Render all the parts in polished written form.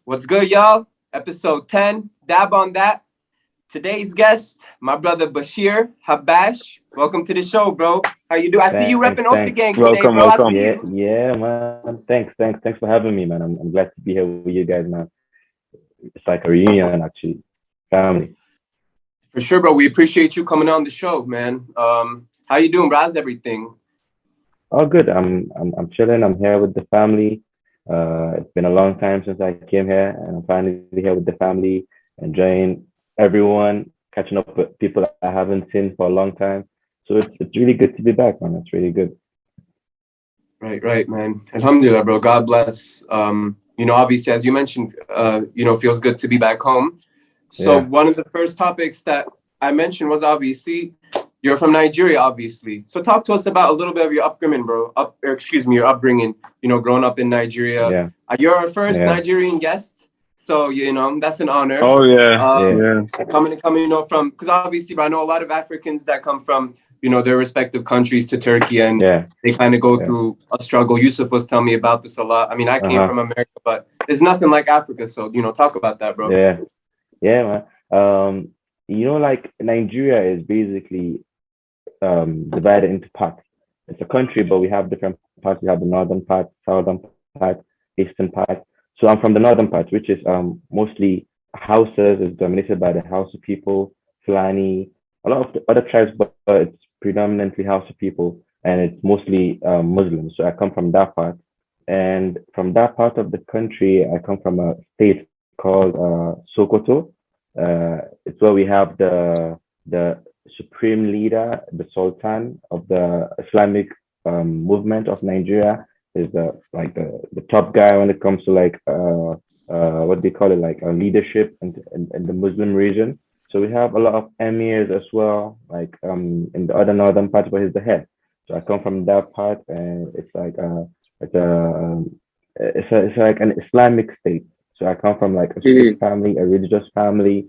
What's good, y'all? Episode 10, Dab on That. Today's guest, my brother Bashir, Habash. Welcome to the show, bro. How you do? I see you repping Oka Thanks. Gang today, Welcome, bro. I welcome. see Yeah, you. yeah, man. Thanks for having me, man. I'm glad to be here with you guys, man. It's like a reunion, actually. Family. For sure, bro. We appreciate you coming on the show, man. How you doing, bro? How's everything? All good. I'm chilling. I'm here with the family. It's been a long time since I came here, and I'm finally here with the family, enjoying everyone, catching up with people I haven't seen for a long time. So it's really good to be back, man. It's really good. Right, man. Alhamdulillah, bro. God bless. Obviously, as you mentioned, feels good to be back home. So Yeah. one of the first topics that I mentioned was obviously you're from Nigeria, obviously. So talk to us about a little bit of your upbringing, bro. Your upbringing. Growing up in Nigeria. Yeah. You're our first Yeah. Nigerian guest, so that's an honor. Oh yeah, Yeah. yeah. Coming, from because obviously, but I know a lot of Africans that come from their respective countries to Turkey, and Yeah. they kind of go Yeah. through a struggle. Yusuf was telling me about this a lot. I mean, I came Uh-huh. from America, but there's nothing like Africa. So talk about that, bro. Yeah. Yeah, man. Like Nigeria is basically divided into parts. It's a country, but we have different parts. We have the northern part, southern part, eastern part. So I'm from the northern part, which is mostly Hausas, is dominated by the Hausa people, Fulani, a lot of the other tribes, but it's predominantly Hausa people, and it's mostly Muslims. So I come from that part, and from that part of the country, I come from a state called Sokoto. It's where we have the supreme leader, the Sultan of the Islamic movement of Nigeria, is the top guy when it comes to like what they call it, like leadership in the Muslim region. So we have a lot of emirs as well, like in the other northern part, but he's the head. So I come from that part, and it's a it's like an Islamic state. So I come from like a strict family, a religious family.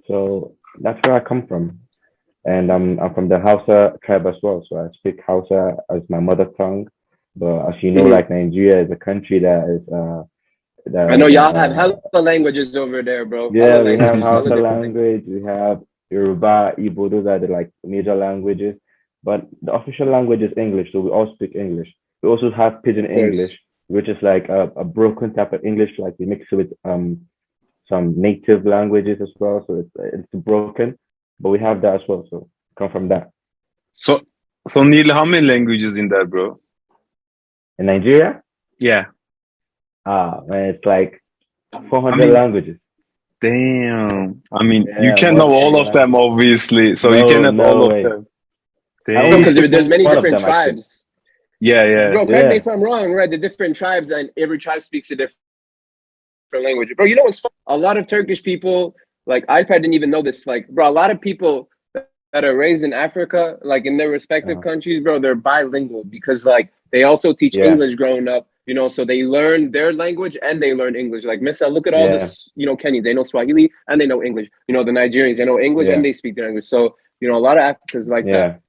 So that's where I come from, and I'm from the Hausa tribe as well. So I speak Hausa as my mother tongue. But as you know, Mhm. like Nigeria is a country that is I know that y'all have hella languages over there, bro. Hella yeah, we have languages, hella Hausa different things. language, we have Yoruba, Igbo. Those are the like major languages. But the official language is English, so we all speak English. We also have Pidgin Of English, course. which is like a broken type of English, like we mix it with some native languages as well. So it's broken, but we have that as well. So come from that. So, so nearly how many languages in there, bro? In Nigeria, Yeah. man, it's like I 400 mean, languages. damn. I mean, you Yeah, can't more know than all 400 of them, languages. obviously. So you No, cannot no all of way. them. I Bro, only Damn. because speak there's many one of different them actually. tribes. Yeah, yeah. Bro, correct me Yeah. if I'm wrong, right? The different tribes and every tribe speaks a different language. Bro, you know what's fun? A lot of Turkish people, like I probably didn't even know this. Like, bro, a lot of people that are raised in Africa, like in their respective Uh, countries, bro, they're bilingual because like they also teach yeah. English growing up, so they learn their language and they learn English. Like Missa, look at all Yeah. this, Kenyans, they know Swahili and they know English. The Nigerians, they know English and Yeah. they speak their English. So, a lot of Africans like that.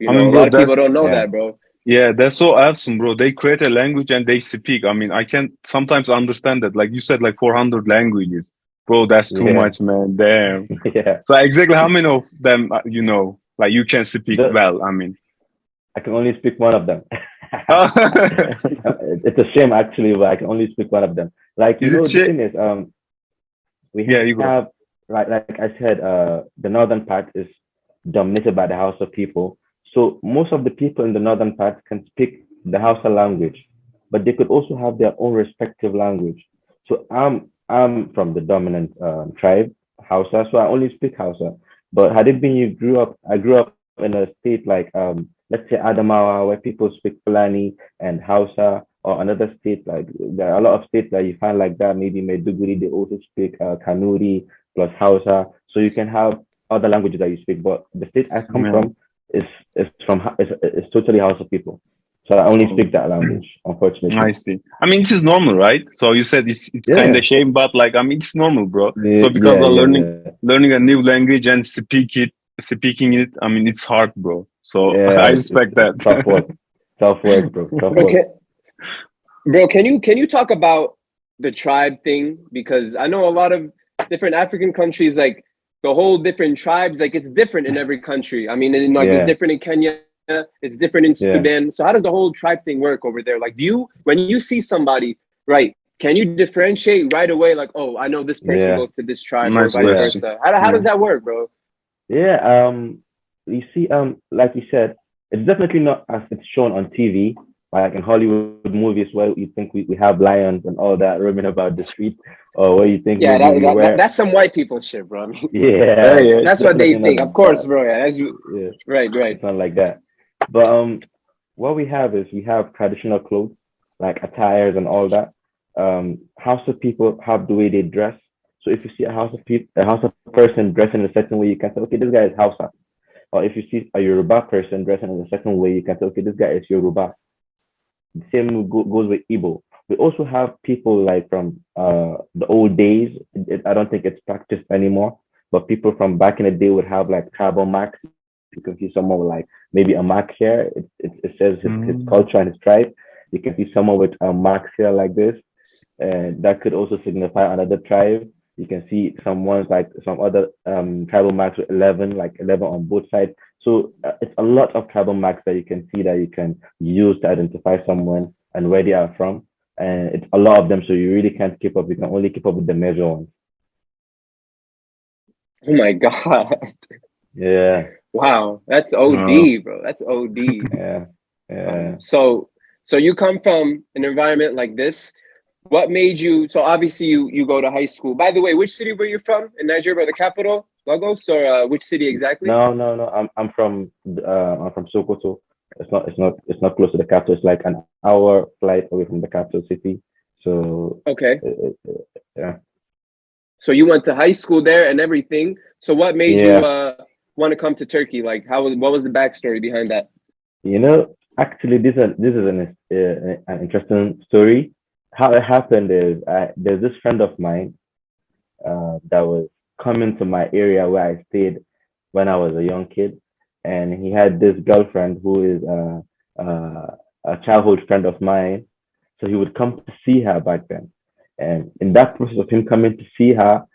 Yeah. I A mean, bro, lot of people that's don't know Yeah. that, bro. yeah, that's so awesome, bro. They create a language and they speak. I mean, I can sometimes understand that. Like you said, like 400 languages. Bro, that's too Yeah. much, man. Damn. Yeah. So exactly how many of them, like you can speak The, well? I mean. I can only speak one of them. Is It's a shame actually, but I can only speak one of them. Like it the shit? thing is, we Yeah, you go. have like I said, the northern part is dominated by the Hausa people. So most of the people in the northern part can speak the Hausa language, but they could also have their own respective language. So I'm from the dominant tribe, Hausa, so I only speak Hausa. But had it been I grew up in a state like let's say Adamawa, where people speak Fulani and Hausa, or another state like there are a lot of states that you find like that. Maybe Maiduguri, they also speak Kanuri plus Hausa. So you can have other languages that you speak. But the state I come Man. from is totally Hausa people. So I only Oh, speak that language, I unfortunately. see. I mean, it is normal, right? So you said it's kind of Yeah, shame, but like I mean, it's normal, bro. So yeah, because yeah, of yeah, yeah. learning a new language and speaking it, I mean, it's hard, bro. So Yeah, I it's respect that. tough work, bro, tough Bro, work. can you talk about the tribe thing? Because I know a lot of different African countries, like the whole different tribes, like it's different in every country. I mean, and, like it's Yeah, different in Kenya, it's different in yeah, Sudan. So how does the whole tribe thing work over there? Like, do you, when you see somebody, right, can you differentiate right away? Like, oh, I know this person yeah, goes to this tribe, or Nice vice yeah, question. versa. How does Yeah. that work, bro? yeah. You see, like you said, it's definitely not as it's shown on TV, like in Hollywood movies where you think we have lions and all that roaming about the street, or where you think Yeah, maybe we wear. that's some white people shit, bro. I mean, Yeah, Yeah, yeah. it's that's what they definitely not think, of course, that. bro. Yeah, that's Yeah, right, right. it's not like that. But what we have is we have traditional clothes, like attires and all that. House of people have the way they dress. So if you see a house of people, a house of person dressing in a certain way, you can say, okay, this guy is Hausa. Or if you see a Yoruba person dressing in a certain way, you can say, okay, this guy is Yoruba. The same goes with Igbo. We also have people like from the old days. I don't think it's practiced anymore, but people from back in the day would have like tribal marks. You can see someone with like maybe a mark here. It says his Mm. culture and his tribe. You can see someone with a mark here like this, and that could also signify another tribe. You can see someone's like some other tribal marks with 11, like 11 on both sides. So it's a lot of tribal marks that you can see that you can use to identify someone and where they are from. And it's a lot of them, so you really can't keep up. You can only keep up with the major ones. Oh my God. Yeah, Wow, that's Wow. OD, bro. That's OD. yeah, yeah. So you come from an environment like this. What made you? So obviously you go to high school. By the way, which city were you from in Nigeria? The capital, Lagos, or which city exactly? No. I'm from Sokoto. It's not close to the capital. It's like an hour flight away from the capital city. So Okay, yeah, so you went to high school there and everything. So what made you yeah. want to come to Turkey? Like, what was the backstory behind that? Actually, this is an interesting story. How it happened is there's this friend of mine that was coming to my area where I stayed when I was a young kid, and he had this girlfriend who is a childhood friend of mine. So he would come to see her back then, and in that process of him coming to see her,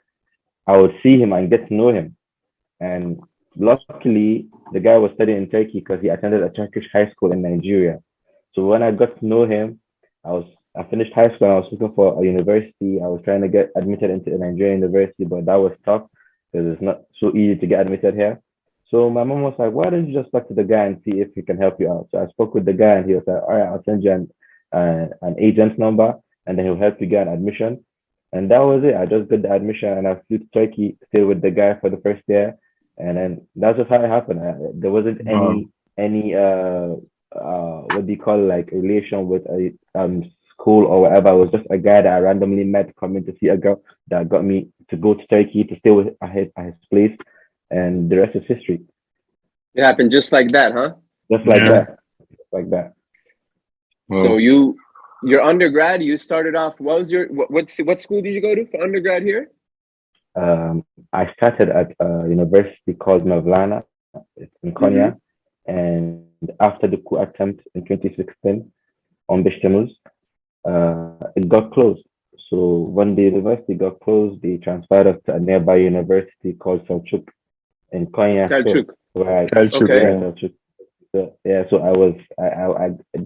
I would see him and get to know him. And luckily, the guy was studying in Turkey because he attended a Turkish high school in Nigeria. So when I got to know him, I finished high school and I was looking for a university. I was trying to get admitted into a Nigerian university, but that was tough because it's not so easy to get admitted here. So my mom was like, "Why don't you just talk to the guy and see if he can help you out?" So I spoke with the guy and he was like, "All right, I'll send you an agent's number and then he'll help you get an admission." And that was it. I just got the admission and I flew to Turkey, stayed with the guy for the first year, and then that's just how it happened. There wasn't Wow. any what do you call it, like relation with a school or whatever. It was just a guy that I randomly met coming to see a girl that got me to go to Turkey to stay with at his place, and the rest is history. It happened just like that, huh? Just like Yeah. that, like that. So Wow. your undergrad, you started off. What was your what school did you go to for undergrad here? I started at a university called Mevlana. It's in Mm-hmm. Konya, and after the coup attempt in 2016 on Bashir, it got closed. So when the university got closed, they transferred us to a nearby university called Selçuk in Konya still, Selçuk. where Selçuk, Okay. yeah, yeah. Selçuk. So, yeah, so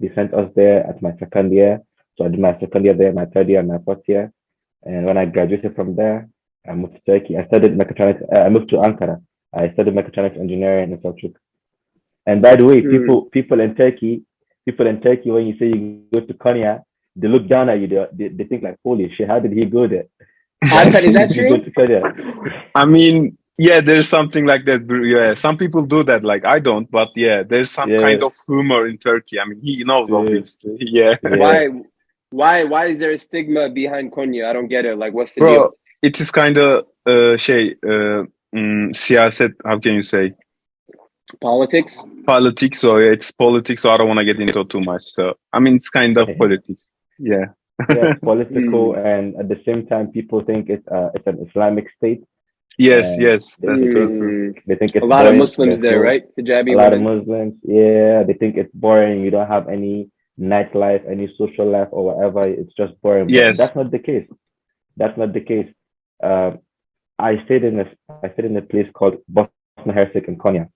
they sent us there at my second year. So I did my second year there, my third year, and my fourth year. And when I graduated from there, I moved to Turkey. I studied mechatronics. I moved to Ankara. I studied mechatronics engineering in Selçuk. And by the way, Mm. people in Turkey, when you say you go to Konya, they look down at you. They think like, holy shit, how did he go there? Why Alper, is that did he go true? to Konya? I mean, yeah, there's something like that. Yeah, some people do that. Like I don't, but yeah, there's some Yeah, kind of humor in Turkey. I mean, he knows yeah, obviously. Yeah, yeah. Why why is there a stigma behind Konya? I don't get it. Like, what's the bro, deal? it is kind of siyaset. How can you say Politics? politics? So yeah, it's politics. So I don't want to get into it too much. So I mean, it's kind of politics. Yeah. Yeah, it's political, Mm. and at the same time, people think it's an Islamic state, Yes, and yes, that's true. True. they think A it's lot of boring. Muslims There's there, no right? a Hijabi lot of women. Muslims. Yeah, they think it's boring. You don't have any nightlife, any social life or whatever. It's just boring. But Yes. that's not the case. That's not the case. Uh, I stayed in a place called Bosnia Herzegovina in Konya,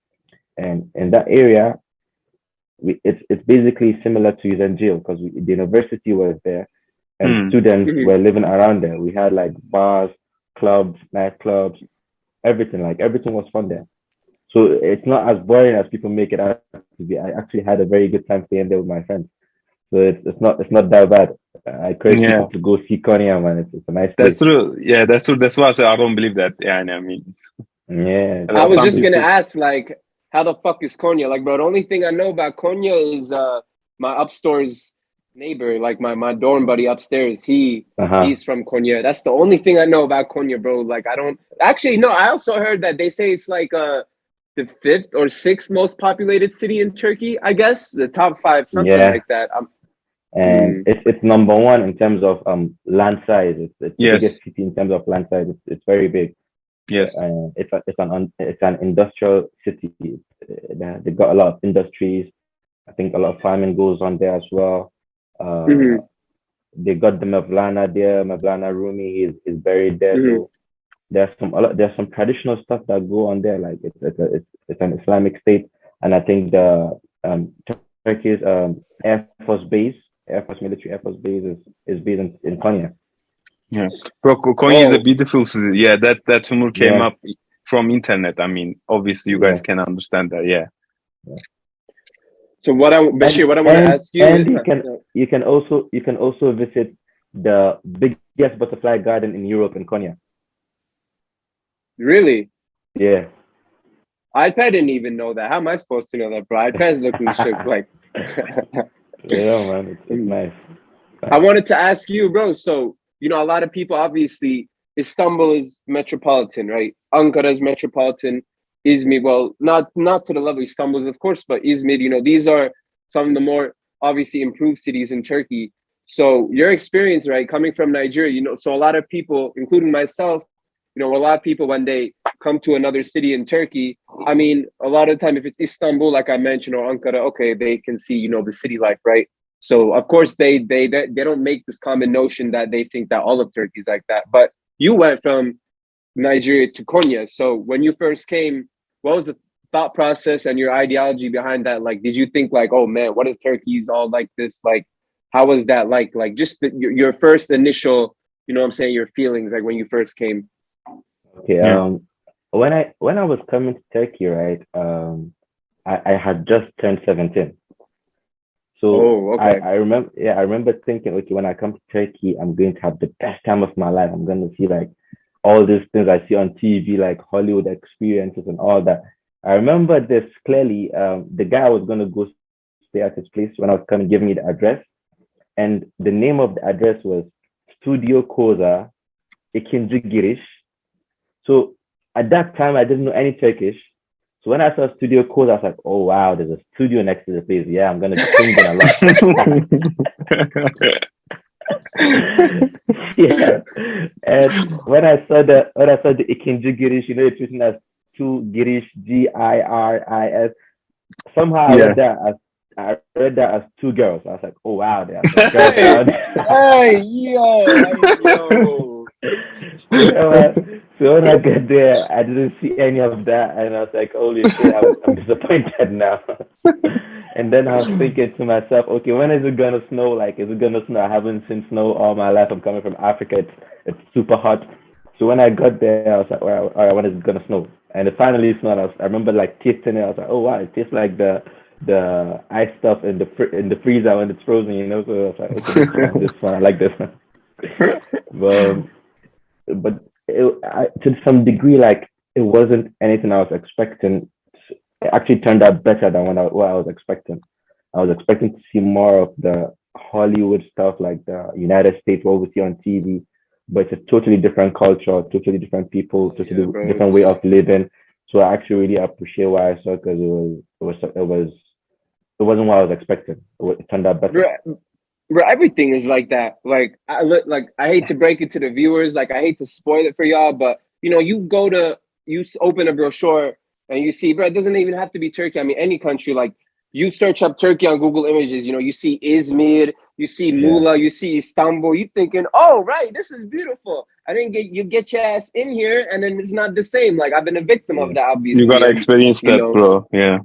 and in that area, it's basically similar to Jail because the university was there, and Hmm. students Mhm. were living around there. We had like bars, clubs, nightclubs, everything. Like everything was fun there. So it's not as boring as people make it out to be. I actually had a very good time staying there with my friends. So it's not that bad. I encourage Yeah, people to go see Konya, man. It's a nice that's place. true. Yeah, that's true. That's why I say I don't believe that. Yeah, I mean, Yeah, I was some just it's gonna people. ask, like, how the fuck is Konya? Like, bro, the only thing I know about Konya is my upstairs neighbor, like my dorm buddy upstairs. uh-huh. He's from Konya. That's the only thing I know about Konya, bro. Like, I don't actually no. I also heard that they say it's like the fifth or sixth most populated city in Turkey. I guess the top five, something Yeah. like that. And it's number one in terms of land size. It's the biggest Yes, city in terms of land size. It's very big. yes. It's an industrial city. They've got a lot of industries. I think a lot of farming goes on there as well. Uh, Mm-hmm, they got the Mevlana there. Mevlana Rumi is buried there. mm-hmm. So there's some traditional stuff that go on there. Like it's an Islamic state, and I think the Turkey's Air Force base, military Air Force base is based in Konya. Yeah, bro, Konya is a Oh, beautiful city. Yeah, that humor came Yeah, up from internet. I mean, obviously you guys yeah, can understand that. Yeah. yeah. so Bashir, And what I want to and ask you and is, you can also visit the biggest butterfly garden in Europe in Konya. really. Yeah. iPad didn't even know that. How am I supposed to know that, bro? iPad's looking shook. Like, Yeah, man, it's nice. I Nice. wanted to ask you, bro. So, a lot of people obviously Istanbul is metropolitan, right? Ankara is metropolitan. Izmir, well, not to the level of Istanbul, of course, but Izmir. These are some of the more obviously improved cities in Turkey. So, your experience, right, coming from Nigeria, so a lot of people, including myself, a lot of people when they come to another city in Turkey, I mean, a lot of the time if it's Istanbul, like I mentioned, or Ankara, okay, they can see, the city life, right? So of course they don't make this common notion that they think that all of Turkey is like that. But you went from Nigeria to Konya. So when you first came, what was the thought process and your ideology behind that? Like, did you think like, oh man, what if Turkey's all like this? Like, how was that like? Like just your first initial, what I'm saying, your feelings like when you first came. Okay. Yeah. When I was coming to Turkey, right? I had just turned 17. So Oh, I, okay. I remember, yeah, I remember thinking, okay, when I come to Turkey, I'm going to have the best time of my life. I'm going to see like all these things I see on TV, like Hollywood experiences and all that. I remember this clearly. The guy I was going to go stay at his place when I was coming, giving me the address, and the name of the address was Studio Koza Ikinci Girish. So at that time, I didn't know any Turkish. So when I saw Studio Code, I was like, oh wow, there's a studio next to the place. Yeah, I'm gonna be singing a lot. Yeah. And when I saw the Ikinci Girish, it's written as two Girish, Giris. Somehow Yeah. I read that as two girls. I was like, oh wow, there are some girls Hey, around there. hey, yo. Yeah, man. So when I got there, I didn't see any of that, and I was like, "Holy shit, I'm disappointed now." And then I was thinking to myself, "Okay, when is it gonna snow? Like, is it gonna snow? I haven't seen snow all my life. I'm coming from Africa. It's super hot." So when I got there, I was like, "All right, when is it gonna snow?" And it finally snowed. I remember like tasting it. I was like, "Oh wow, it tastes like the ice stuff in the freezer when it's frozen." So I was like, "Okay, this is fun. This is fun. I like this." But to some degree, like it wasn't anything I was expecting. It actually turned out better than what I was expecting. I was expecting to see more of the Hollywood stuff, like the United States, what we see on TV, but it's a totally different culture, totally different people, Yeah, totally bro. different way of living. So I actually really appreciate what I saw because it wasn't what I was expecting. It turned out better. Bro, everything is like that. Like I hate to break it to the viewers. Like I hate to spoil it for y'all, but you open a brochure and you see, bro. It doesn't even have to be Turkey. I mean, any country. Like you search up Turkey on Google Images, you know, you see Izmir, you see Muğla, you see Istanbul, you thinking, oh, right, this is beautiful. I think you get your ass in here, and then it's not the same. Like, I've been a victim of that, obviously. You gotta experience that, bro. Yeah.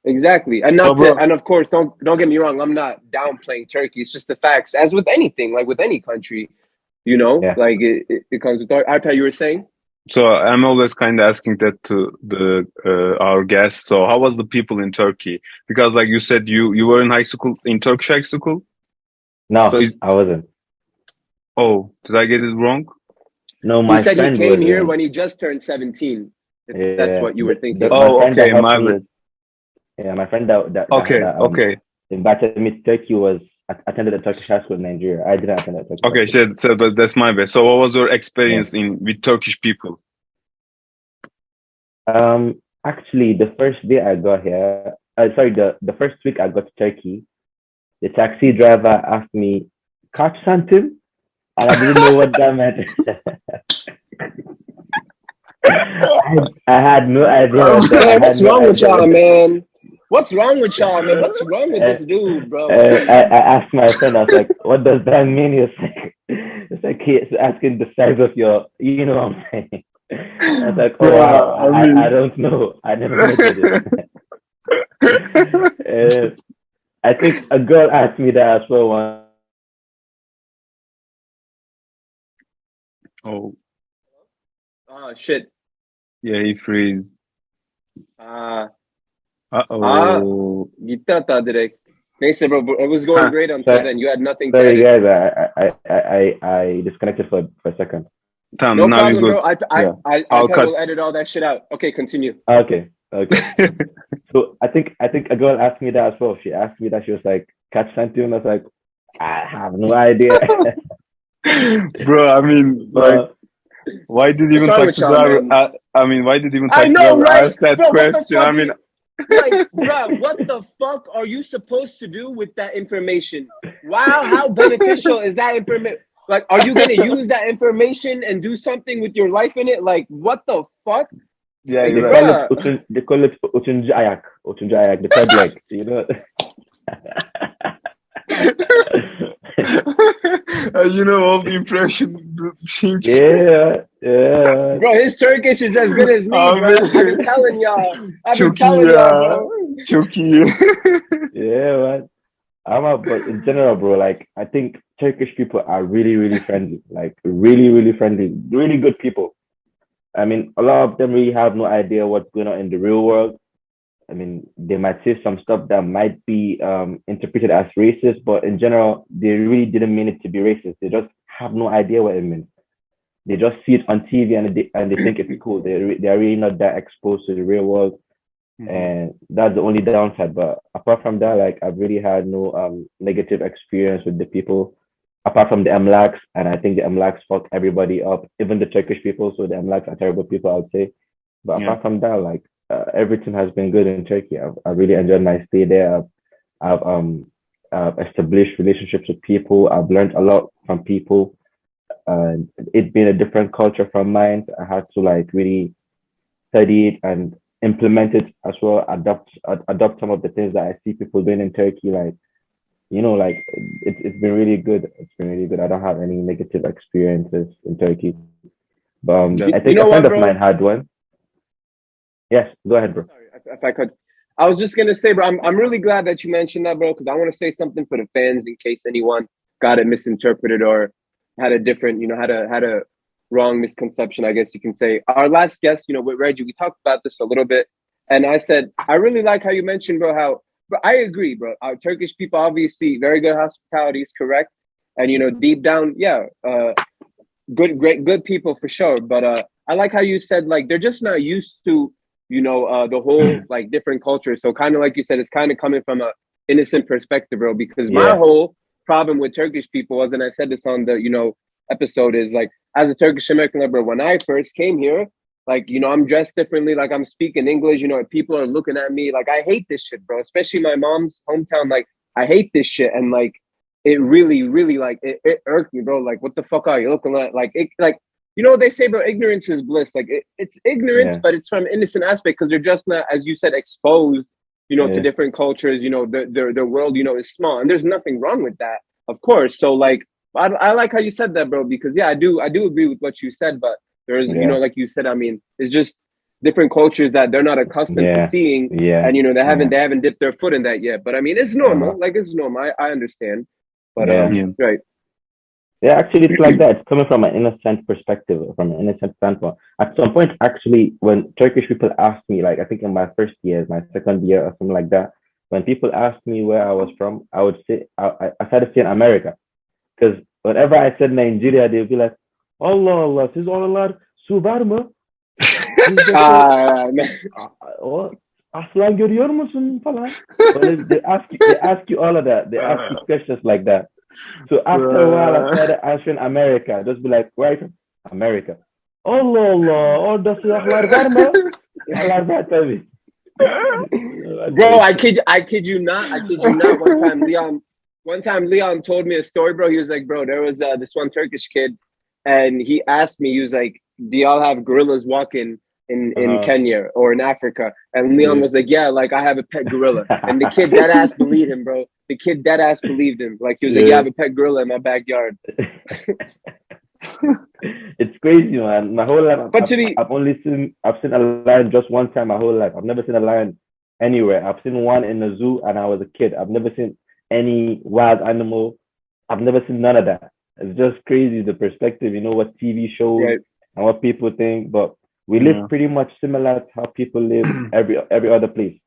Exactly. And and of course, don't get me wrong, I'm not downplaying Turkey. It's just the facts. As with anything, like with any country, you know, like it comes with Arta, you were saying? So I'm always kind of asking that to the our guests. So how was the people in Turkey? Because like you said, you were in high school, in Turkish high school? No, so I wasn't. Oh, did I get it wrong? No, my friend he came here when he just turned 17. That's what you were thinking. Okay, my bad. Yeah, my friend that invited me to Turkey attended a Turkish high school in Nigeria. I didn't attend a Turkish high school. So that's my bad. So what was your experience with Turkish people? Actually, the first day I got here, the first week I got to Turkey, the taxi driver asked me, "Kaç santim?" And I didn't know what that meant. I had no idea. What's wrong with y'all, man? What's wrong with y'all, man? What's wrong with this dude, bro? I asked my friend, I was like, what does that mean? It's like he's asking the size of your, you know what I'm saying? I was like, oh, I don't know. I never heard it. I think a girl asked me that as well once. Oh. Oh, shit. Yeah, he freeze. Gitti hatta direkt. Neyse bro, it was going great until then. You had nothing to edit. Sorry guys, I disconnected for a second. No problem, bro. I will edit all that shit out. Okay, continue. Okay. So I think a girl asked me that as well. She asked me that, she was like, "Catch santim?" And I was like, I have no idea. Bro, I mean, like, why did even taxi driver? Why did even taxi driver ask that question? I mean, like, bro, what the fuck are you supposed to do with that information? Wow, how beneficial is that information? Like, are you gonna use that information and do something with your life in it? Like, what the fuck? Yeah, like, they call it utuncu ayak, the third leg, you know. You know all the impression things. Yeah. Bro, his Turkish is as good as me, bro. I've been telling y'all. Bro. Chucky. Yeah, man. But in general, bro, like, I think Turkish people are really, really friendly. Like, really, really friendly. Really good people. I mean, a lot of them really have no idea what's going on in the real world. I mean, they might say some stuff that might be interpreted as racist, but in general, they really didn't mean it to be racist. They just have no idea what it means. They just see it on TV and they think it's cool. They are really not that exposed to the real world, and that's the only downside. But apart from that, like, I've really had no negative experience with the people, apart from the Emlaks, and I think the Emlaks fuck everybody up, even the Turkish people. So the Emlaks are terrible people, I would say. But apart from that, like, everything has been good in Turkey. I've really enjoyed my stay there. I've established relationships with people. I've learned a lot from people. It's been a different culture from mine. I had to, like, really study it and implement it as well. Adopt some of the things that I see people doing in Turkey. Like, you know, like, it's been really good. It's been really good. I don't have any negative experiences in Turkey. But I think a friend of mine had one. Yes, go ahead, bro. Sorry, if I could. I was just gonna say, bro, I'm really glad that you mentioned that, bro, because I want to say something for the fans in case anyone got it misinterpreted or had a different, had a wrong misconception, I guess you can say. Our last guest, with Reggie, we talked about this a little bit, and I said I really like how you mentioned, bro, but I agree, bro. Our Turkish people, obviously, very good hospitality is correct, and deep down, good people for sure. But I like how you said, like, they're just not used to the whole, like, different cultures. So kind of like you said, it's kind of coming from a innocent perspective, bro, because my whole problem with Turkish people was, and I said this on the, episode, is like, as a Turkish American, bro, when I first came here, like, I'm dressed differently, like, I'm speaking English, people are looking at me, like, I hate this shit, bro, especially my mom's hometown. Like, I hate this shit. And like, it really, really, like, it irked me, bro. Like, what the fuck are you looking at? Like, it, like, what they say, bro, ignorance is bliss. Like, it's ignorance, but it's from innocent aspect, because they're just not, as you said, exposed to different cultures, their world, is small, and there's nothing wrong with that, of course. So like, I like how you said that, bro, because I do agree with what you said, but there's, like you said, I mean, it's just different cultures that they're not accustomed to seeing, and they haven't dipped their foot in that yet. But I mean, it's normal, like it's normal. I understand, but right. Yeah, actually, it's like that. It's coming from an innocent perspective, from an innocent standpoint. At some point, actually, when Turkish people asked me, like I think in my first year, my second year, or something like that, when people asked me where I was from, I would say I started saying America, because whenever I said Nigeria, they'd be like, Allah Allah, siz oralar su var mı? Aslan görüyor musun falan. They ask you all of that. They ask you questions like that. So after a while, I started answering America. Just be like, where are you from? America. Allah Allah, orada silahlar var mı? Silahlar var tabii. Bro, I kid you not. One time Leon told me a story, bro. He was like, bro, there was this one Turkish kid, and he asked me, he was like, do y'all have gorillas walking in Kenya or in Africa? And Leon was like, yeah, like I have a pet gorilla. And the kid dead ass believed him, bro. The kid dead ass believed him. Like he was like, yeah, I have a pet gorilla in my backyard. It's crazy, man. My whole life, but I've seen a lion just one time my whole life. I've never seen a lion anywhere. I've seen one in the zoo, and I was a kid. I've never seen any wild animal. I've never seen none of that. It's just crazy, the perspective, what TV shows and what people think. But we live pretty much similar to how people live every other place.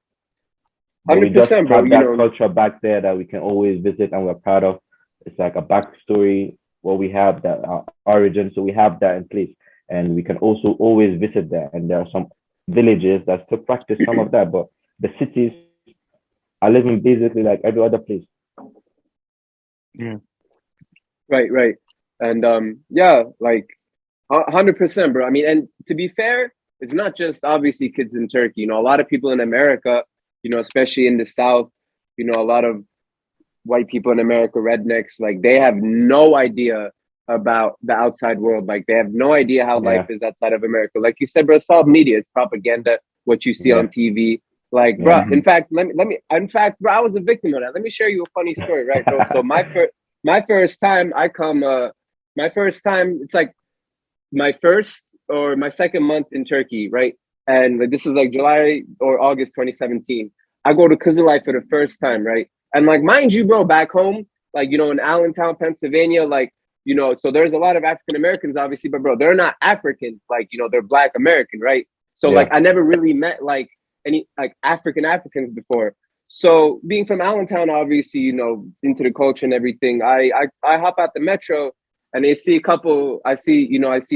But we just have that culture back there that we can always visit and we're proud of. It's like a backstory, what we have, that our origin. So we have that in place, and we can also always visit that. And there are some villages that still practice some of that, but the cities are living basically like every other place. Yeah. Right. And like 100%, bro. I mean, and to be fair, it's not just obviously kids in Turkey. A lot of people in America, especially in the South, a lot of white people in America, rednecks, like they have no idea about the outside world. Like they have no idea how life is outside of America. Like you said, bro, it's all media. It's propaganda, what you see on TV. Like, bro, in fact, bro, I was a victim of that. Let me share you a funny story, right, bro? So my first time, it's like my first or my second month in Turkey, right? And like, this is like July or August 2017. I go to Kızılay for the first time, right? And like, mind you, bro, back home, like, in Allentown, Pennsylvania, like, so there's a lot of African Americans, obviously, but bro, they're not African, like, they're Black American, right? So like, I never really met like any like Africans before. So being from Allentown, obviously, into the culture and everything, I hop out the metro and I see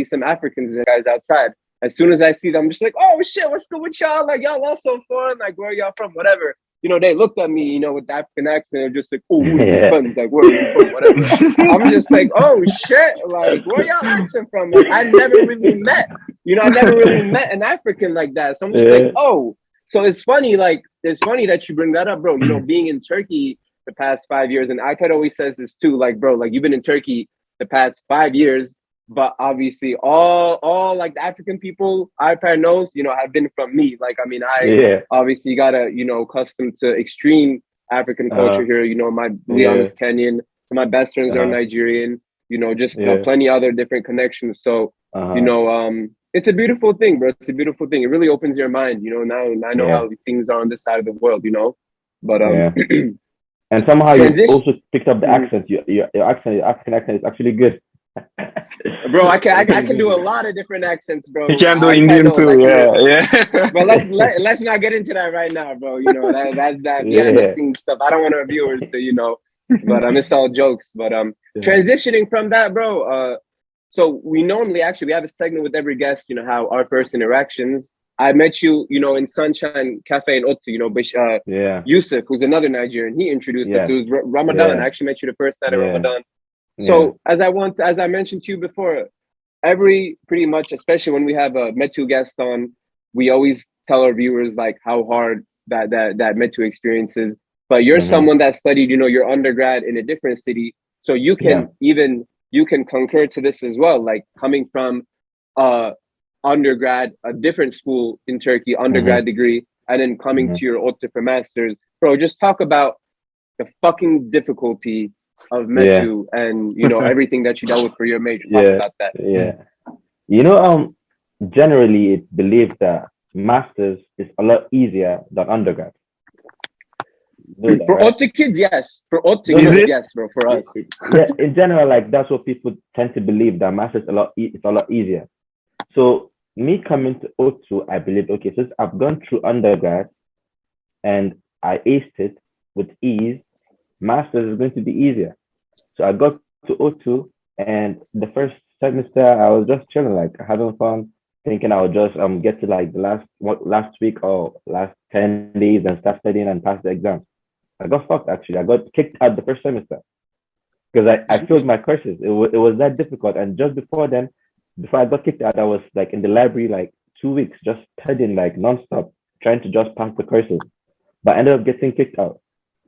some Africans guys outside. As soon as I see them, I'm just like, oh shit, what's good with y'all? Like, y'all all so fun. Like, where y'all from? Whatever. They looked at me, with the African accent, just like, oh, who's this from? Like, where are you from? Whatever. I'm just like, oh shit, like, where y'all accent from? Like, I never really met an African like that. So I'm just like, oh. So it's funny that you bring that up, bro. Being in Turkey the past 5 years, and iPad always says this too, like, bro, like you've been in Turkey the past 5 years, but obviously all like the African people iPad knows, have been from me. Like, I mean, obviously got accustomed to extreme African culture here. My Leon is Kenyan, my best friends are Nigerian, just plenty other different connections. So, it's a beautiful thing, bro. It's a beautiful thing. It really opens your mind, now I know how things are on this side of the world, but and somehow you also picked up the accent. Your accent, your African accent is actually good. Bro, I can do a lot of different accents, bro. You can do Indian too, But let's not get into that right now, bro. That's behind the scenes stuff. I don't want our viewers to, but it's all jokes. But transitioning from that, bro. So we normally we have a segment with every guest, how our first interactions. I met you, in Sunshine Cafe in Ottu, Yusuf, who's another Nigerian. He introduced us. It was Ramadan. I actually met you the first night of Ramadan. So as I mentioned to you before, pretty much, especially when we have a METU guest on, we always tell our viewers like how hard that METU experience is. But you're someone that studied, your undergrad in a different city. So you can you can concur to this as well, like coming from undergrad, a different school in Turkey, undergrad degree, and then coming to your OT for masters. Bro, just talk about the fucking difficulty of METU and, you know, everything that you dealt with for your major. Talk about that. You know, generally it's believed that masters is a lot easier than undergrad. For OT kids, yes. For OT kids, yes, bro. For us, yeah. In general, like that's what people tend to believe, that masters it's a lot easier. So me coming to O2, I believe, okay, since I've gone through undergrad and I aced it with ease, masters is going to be easier. So I got to O2, and the first semester I was just chilling, like having fun, thinking I would just get to like the last week or last 10 days and start studying and pass the exam. I got fucked actually. I got kicked out the first semester because I failed my courses. It was that difficult. And just before then, before I got kicked out, I was like in the library like 2 weeks, just studying like nonstop, trying to just pass the courses. But I ended up getting kicked out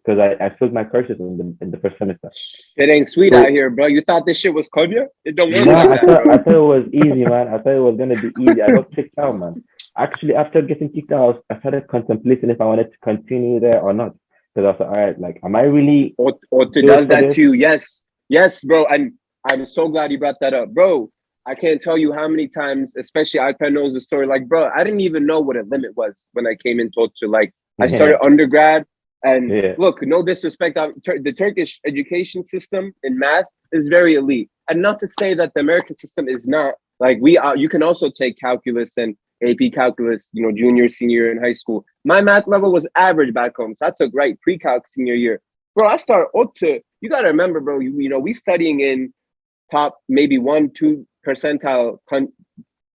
because I failed my courses in the first semester. It ain't sweet out here, bro. You thought this shit was Konya? It don't work like that, bro. I thought it was easy, man. I thought it was gonna be easy. I got kicked out, man. Actually, after getting kicked out, I started contemplating if I wanted to continue there or not. Because I was like, all right, like, am I really? Or does that too? Yes, bro. And I'm so glad you brought that up, bro. I can't tell you how many times, especially iPad knows the story. Like, bro, I didn't even know what a limit was when I came into to like. I started undergrad, and look, no disrespect, the Turkish education system in math is very elite, and not to say that the American system is not. Like you can also take calculus and AP calculus, you know, junior, senior in high school. My math level was average back home, so I took pre-calc senior year. Bro, I started OTA. You gotta remember, bro. You know, we studying in top maybe 1-2 percentile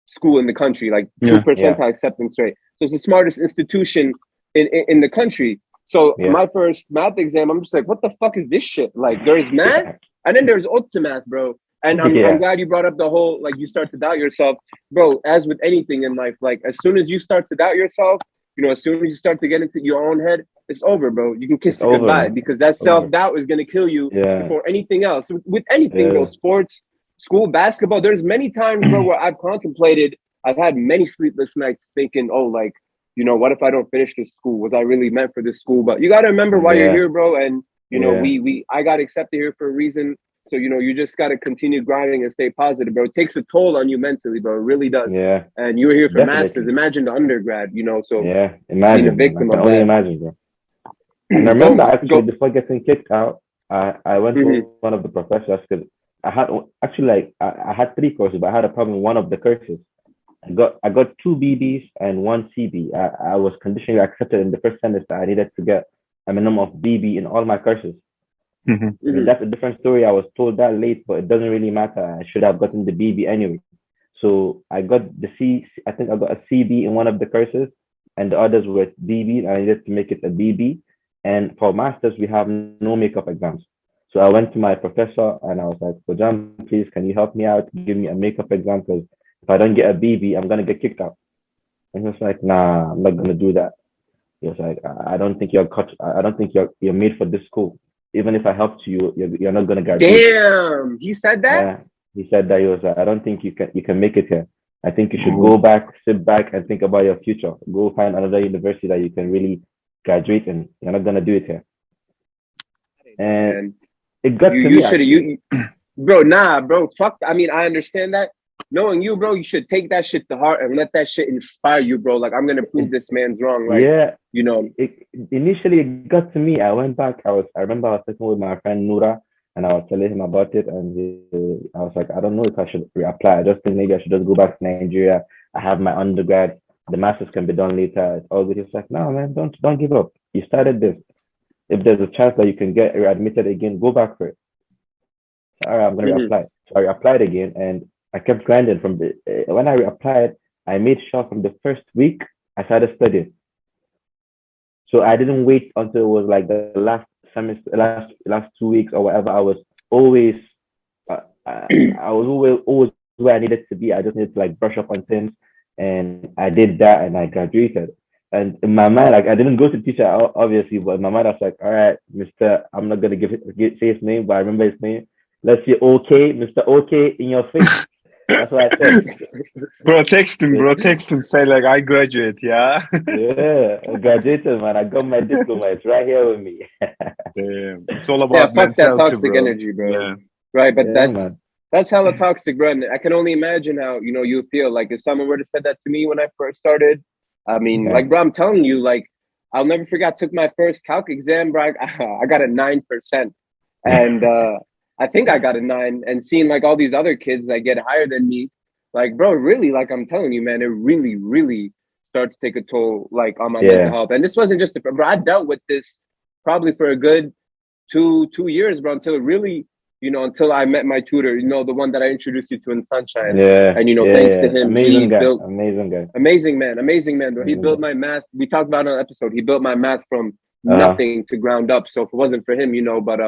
school in the country, like 2 percentile acceptance rate. So it's the smartest institution in the country. So my first math exam, I'm just like, what the fuck is this shit? Like, there's math, and then there's OTA math, bro. And I'm glad you brought up the whole, like, you start to doubt yourself. Bro, as with anything in life, like, as soon as you start to doubt yourself, you know, as soon as you start to get into your own head, it's over, bro. You can kiss it goodbye, because that self-doubt is going to kill you before anything else. With anything, bro, sports, school, basketball, there's many times, bro, where I've had many sleepless nights thinking, oh, like, you know, what if I don't finish this school? Was I really meant for this school? But you got to remember why you're here, bro. And, you know, I got accepted here for a reason. So, you know, you just got to continue grinding and stay positive, bro. It takes a toll on you mentally, bro. It really does. Yeah. And you were here for masters. Imagine the undergrad, you know. So, imagine. Being a victim I can only imagine, bro. And I remember actually before getting kicked out, I went to one of the professors because I had I had 3 courses, but I had a problem with one of the courses. I got 2 BBs and 1 CB. I was conditionally accepted in the first semester. I needed to get a minimum of BB in all my courses. That's a different story. I was told that late, but it doesn't really matter. I should have gotten the BB anyway. So I got the I think I got a CB in one of the courses, and the others were BB. I needed to make it a BB. And for masters, we have no makeup exams. So I went to my professor and I was like, John, please, can you help me out? Give me a makeup exam, because if I don't get a BB, I'm gonna get kicked out. And he was like, nah, I'm not gonna do that. He was like, I don't think you're made for this school. Even if I helped you, you're not gonna graduate. Damn, he said that? Yeah, he said that. He was like, I don't think you can make it here. I think you should go back, sit back, and think about your future. Go find another university that you can really graduate in. You're not gonna do it here. And it got to me. Bro, fuck. I mean, I understand that. Knowing you, bro, you should take that shit to heart and let that shit inspire you, bro. Like, I'm gonna prove this man's wrong. Like, you know. Initially, it got to me. I went back. I remember I was sitting with my friend Noura, and I was telling him about it. And I was like, I don't know if I should reapply. I just think maybe I should just go back to Nigeria. I have my undergrad. The masters can be done later. It's all good. He was like, no, man, don't give up. You started this. If there's a chance that you can get readmitted again, go back for it. So, all right, I'm gonna reapply. So I reapplied again, and I kept grinding from when I reapplied. I made sure from the first week I started studying. So I didn't wait until it was like the last semester, last 2 weeks or whatever. I was always, always where I needed to be. I just needed to like brush up on things, and I did that, and I graduated. And in my mind, like I didn't go to the teacher obviously, but in my mind I was like, all right, Mr. I'm not gonna say his name, but I remember his name. Let's say OK, Mr. OK in your face. That's what I said. Bro, text him, bro. Text him. Say like, I graduate, yeah? Yeah, I graduated, man. I got my diploma. It's right here with me. Damn. It's all Yeah, about fuck that mentality, toxic bro. energy, bro. Yeah. Right, but Yeah, man. that's hella toxic, bro. And I can only imagine how, you know, you feel like if someone were to said that to me when I first started. I mean, Yeah. like, bro, I'm telling you, like, I'll never forget. I took my first calc exam, bro. I got a 9%, and I think I got a 9. And seeing like all these other kids that get higher than me, like, bro, really, like I'm telling you, man, it really, really started to take a toll, like, on my mental Yeah. health. And this wasn't just bro. I dealt with this probably for a good two years, bro, until it really, you know, until I met my tutor, you know, the one that I introduced you to in Sunshine. Yeah. And, you know, Yeah. thanks to Yeah. him, Amazing he guy. built Amazing guy. amazing man, bro. He Amazing built guy. my math. We talked about it on an episode. He built my math from Uh-huh. nothing to ground up. So if it wasn't for him, you know, but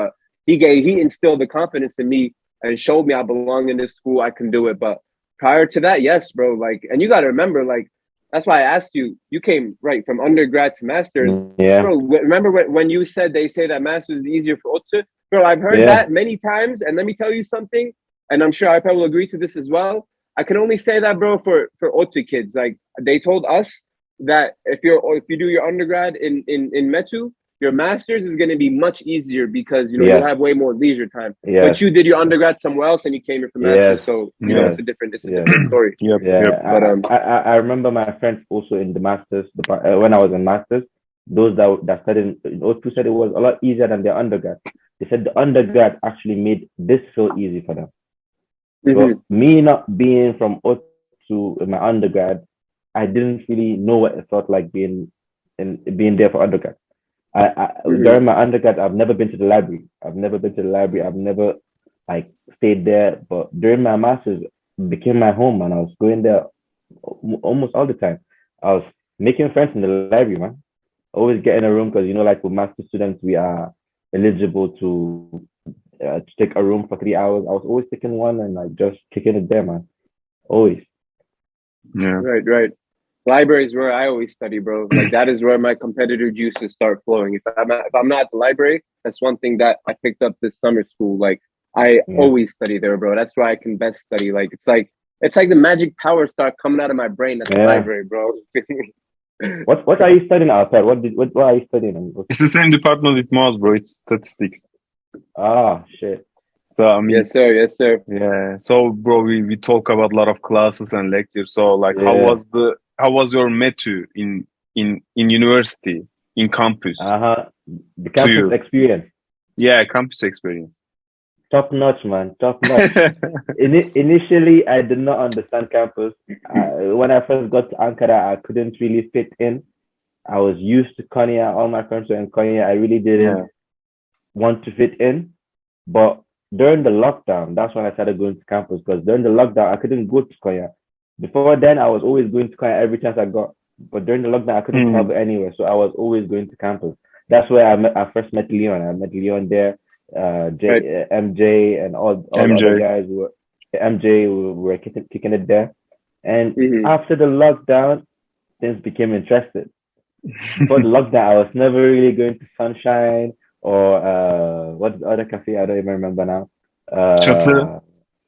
he instilled the confidence in me and showed me I belong in this school. I can do it. But prior to that, yes, bro. Like, and you got to remember, like, that's why I asked you. You came right from undergrad to master's, Yeah. bro. Remember when you said they say that master's is easier for Otsu? Bro, I've heard Yeah. that many times, and let me tell you something, and I'm sure I probably will agree to this as well. I can only say that, bro, for Otsu kids. Like, they told us that if you do your undergrad in METU, your master's is going to be much easier because, you know, you'll Yeah. have way more leisure time. Yeah. But you did your undergrad somewhere else and you came here for master's, Yes. so you know Yeah. it's a different Yeah. story. Yep. Yeah. Yep. But I remember my friends also in the masters when I was in masters. Those that studied in O2 said it was a lot easier than their undergrad. They said the undergrad actually made this so easy for them. But me not being from O2 in my undergrad, I didn't really know what it felt like being there for undergrad. During my undergrad, I've never been to the library. I've never like stayed there. But during my masters, it became my home, and I was going there almost all the time. I was making friends in the library, man. Always get in a room because, you know, like with master students, we are eligible to take a room for 3 hours. I was always taking one and like just kicking it there, man. Always. Yeah. Right. Library is where I always study, bro. Like, that is where my competitor juices start flowing. If I'm not at the library, that's one thing that I picked up this summer school. Like, I always study there, bro. That's where I can best study. Like, it's like the magic power start coming out of my brain at the library, bro. What are you studying outside? What are you studying? It's the same department with Moz, bro. It's statistics. Ah, shit. So I mean, yes, sir. Yeah. So, bro, we talk about a lot of classes and lectures. So, like, how was your METU in university, in campus? The campus experience. Yeah, campus experience. Top notch, man. Top notch. Initially, I did not understand campus. When I first got to Ankara, I couldn't really fit in. I was used to Konya. All my friends were in Konya. I really didn't want to fit in. But during the lockdown, that's when I started going to campus, because during the lockdown, I couldn't go to Konya. Before then, I was always going to Konya every chance I got. But during the lockdown, I couldn't travel anywhere. So I was always going to campus. That's where I first met Leon. I met Leon there. MJ and all the other guys were were kicking it there. And after the lockdown, things became interesting. Before the lockdown, I was never really going to Sunshine or what's the other cafe? I don't even remember now. Çatı,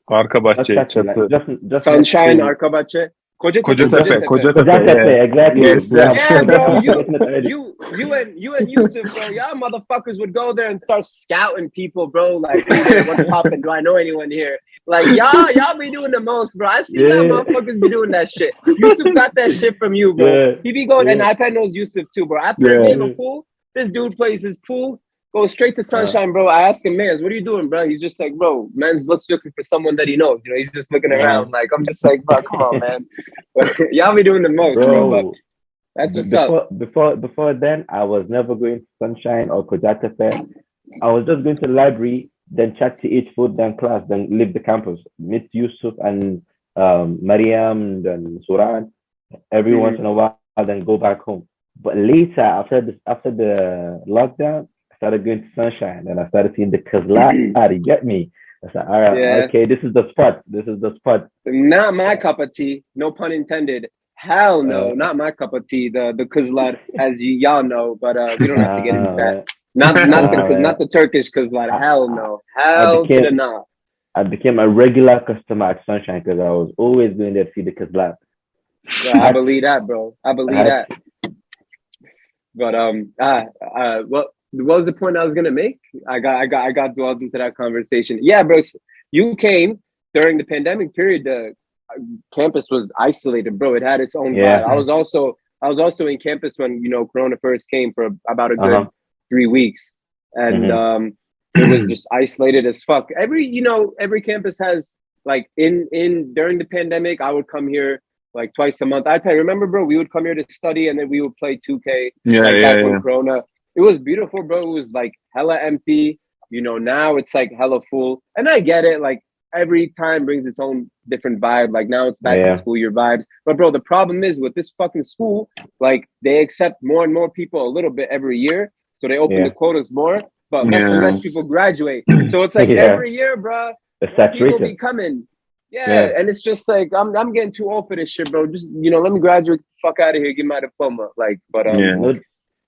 arka bahçe, çatı. Just Sunshine, arka bahçe. Kocatepe, exactly. Yes. Yeah, bro. You and Yusuf, bro. Y'all motherfuckers would go there and start scouting people, bro. Like, hey, what's poppin'? Do I know anyone here? Like, y'all be doing the most, bro. I see y'all motherfuckers be doing that shit. Yusuf got that shit from you, bro. He be going, and iPad knows Yusuf too, bro. After a game of pool, this dude plays his pool. Go straight to Sunshine, bro. I ask him, man, what are you doing, bro? He's just like, bro, man's looking for someone that he knows. You know, he's just looking around. Like, I'm just like, bro, come on, man. Y'all be doing the most, bro. But that's what's up. Before then, I was never going to Sunshine or Kojatepe. I was just going to the library, then chat to each food, then class, then leave the campus. Meet Yusuf and Mariam and Suran every once in a while, then go back home. But later, after the lockdown, I started going to Sunshine, and I started seeing the Kazla. You get me? I said, all right, okay, this is the spot. Not my cup of tea. No pun intended. Hell no, not my cup of tea. The Kazla, as y'all know, but we don't have to get into that. Not the Turkish Kazla. Hell no. Hell to the no. I became a regular customer at Sunshine because I was always going there to see the kids laugh. Yeah, I believe that, bro. I believe that. But what was the point I was gonna make? I got dwelled into that conversation. Yeah, bro. You came during the pandemic period. The campus was isolated, bro. It had its own vibe. I was also in campus when Corona first came for about a good 3 weeks, and it was just isolated as fuck. Every campus has like in during the pandemic, I would come here like twice a month. I remember, bro, we would come here to study and then we would play 2K. Back when Corona. It was beautiful, bro. It was like hella empty. Now it's like hella full. And I get it. Like every time brings its own different vibe. Like now it's back to school year vibes. But bro, the problem is with this fucking school, like they accept more and more people a little bit every year. So they open the quotas more, but less and less people graduate. So it's like every year, bro, people be coming. Yeah, and it's just like I'm getting too old for this shit, bro. Just let me graduate the fuck out of here, get my diploma. Like, but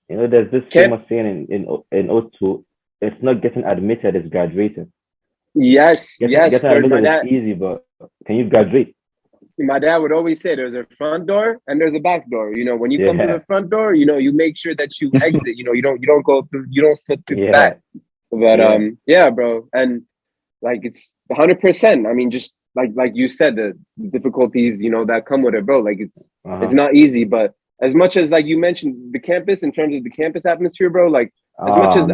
there's this famous saying in O2, it's not getting admitted, it's graduating. Yes. Getting admitted is easy, but can you graduate? My dad would always say there's a front door and there's a back door. When you come to the front door, you make sure that you exit. You don't go through, you don't slip through the back. But bro, and like it's 100%. I mean, just like you said, the difficulties that come with it, bro. Like it's not easy, but as much as like you mentioned the campus in terms of the campus atmosphere, bro. Like as much as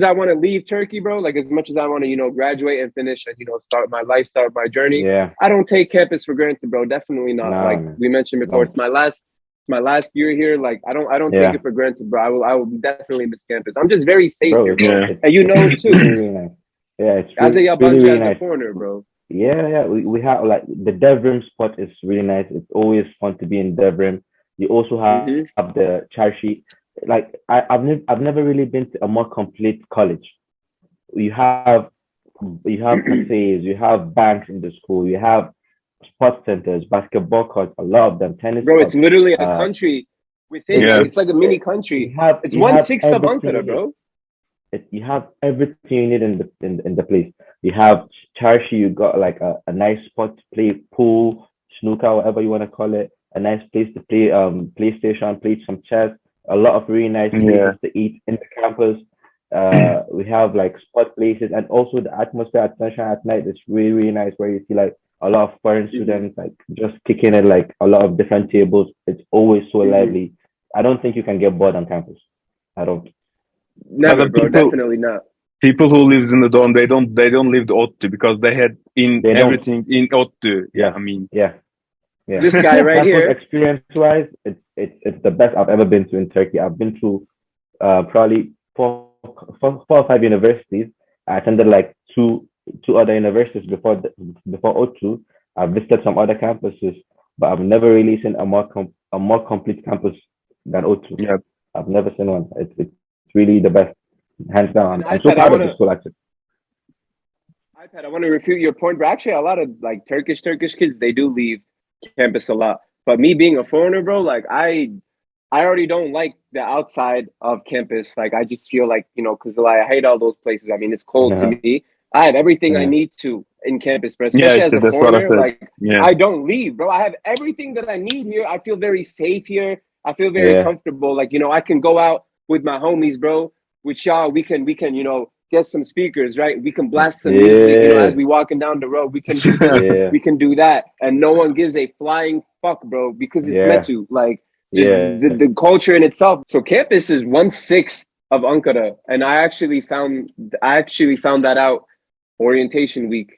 I want to leave Turkey, bro. Like as much as I want to graduate and finish and start my journey. Yeah, I don't take campus for granted, bro. Definitely not. We mentioned before, it's my last year here. Like I don't take it for granted, bro. I will definitely miss campus. I'm just very safe here, bro. And too. Really nice. Yeah, it's as a Yabanji, really as nice. A foreigner, bro. Yeah. We have like the Devrim spot is really nice. It's always fun to be in Devrim. You also have the Charshi. Like I've never really been to a more complete college. You have cafes, you have banks in the school, you have sports centers, basketball courts, a lot of them, tennis. Bro, it's literally a country within. Like, it's like a mini country. It's 1/6 of Ankara, bro. You have everything you need in the place. You have Charshi, you got like a nice spot to play pool, snooker, whatever you want to call it. A nice place to play PlayStation, play some chess. A lot of really nice places to eat in the campus. We have like sport places, and also the atmosphere at Sunshine at night is really, really nice, where you see like a lot of foreign students like just kicking it, like a lot of different tables. It's always so lively. I don't think you can get bored on campus. I don't. Never, bro. Definitely not. People who lives in the dorm, they don't live the ODTÜ because they had everything in ODTÜ. Yeah, I mean, this guy right here. Experience-wise, it's the best I've ever been to in Turkey. I've been to probably four or five universities. I attended like two other universities before ODTÜ. I've visited some other campuses, but I've never really seen a more complete campus than ODTÜ. Yeah, I've never seen one. It's really the best, hands down. I'm so proud of the school, actually. I want to refute your point, but actually a lot of like Turkish kids, they do leave campus a lot. But me being a foreigner, bro, like I already don't like the outside of campus. Like I just feel like, because I hate all those places. I mean, it's cold to me. I have everything I need to in campus, but especially as a foreigner, like I don't leave, bro. I have everything that I need here. I feel very safe here. I feel very comfortable. Like, I can go out with my homies, bro. With y'all, we can, get some speakers, right? We can blast some music, as we walking down the road. We can do this, we can do that, and no one gives a flying fuck, bro, because it's METU. Like the culture in itself. So campus is 1/6 of Ankara, and I actually found that out orientation week,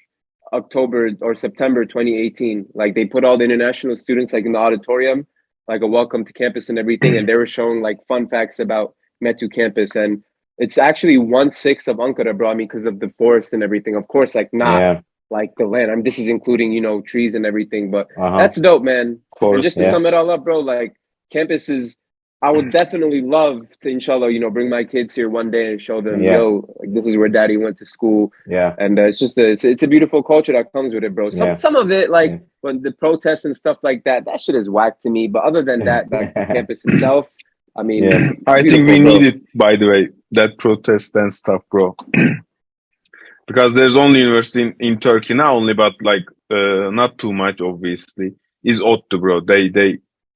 October or September 2018. Like they put all the international students like in the auditorium, like a welcome to campus and everything, and they were showing like fun facts about METU campus, and it's actually 1/6 of Ankara, bro. I mean, because of the forest and everything. Of course, like not like the land. I mean, this is including trees and everything, but that's dope, man. And just to sum it all up, bro, like campus is. I would definitely love to, inshallah, bring my kids here one day and show them, like, this is where daddy went to school. Yeah. And it's just it's a beautiful culture that comes with it, bro. Some of it, like when the protests and stuff like that shit is whack to me. But other than that, like the campus itself, I mean, I think we need it, by the way, that protest and stuff, bro. because there's only university in Turkey now only, but like not too much obviously. Is ODTÜ, bro.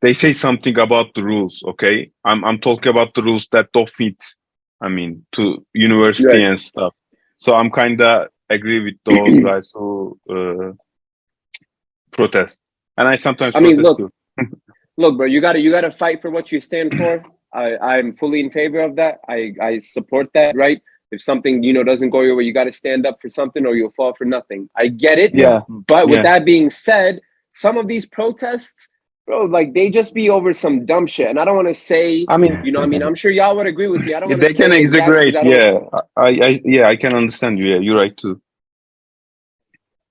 They say something about the rules. Okay, I'm talking about the rules that don't fit. I mean, to university Right. and stuff. So I'm kinda agree with those guys who protest, and I sometimes I mean, protest look, too. look, bro, you gotta fight for what you stand for. I'm fully in favor of that. I support that, right? If something, doesn't go your way, you gotta stand up for something or you'll fall for nothing. I get it. Yeah. Yeah, But with yeah. that being said, some of these protests, bro, like they just be over some dumb shit. And I don't want to say, I mean, I'm sure y'all would agree with me. I don't want to They can say exactly because exaggerate. I don't, Yeah, yeah, I can understand you. Yeah, you're right too.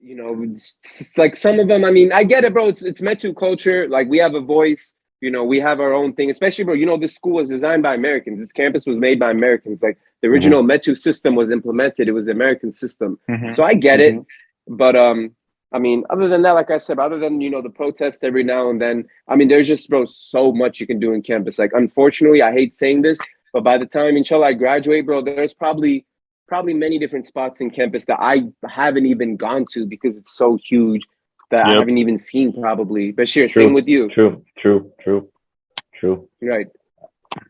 it's like some of them. I mean, I get it, bro. It's METU culture. Like we have a voice. We have our own thing. Especially, bro. This school was designed by Americans. This campus was made by Americans. Like the mhm. original METU system was implemented. It was the American system. Hmm. So I get it. Hmm. But I mean, other than that, like I said, other than the protest every now and then, I mean, there's just, bro, so much you can do in campus. Like, unfortunately, I hate saying this, but by the time, inshallah, I graduate, bro, there's probably many different spots in campus that I haven't even gone to because it's so huge that I Yep. haven't even seen. Probably, Bashir, same True, with you, true. right?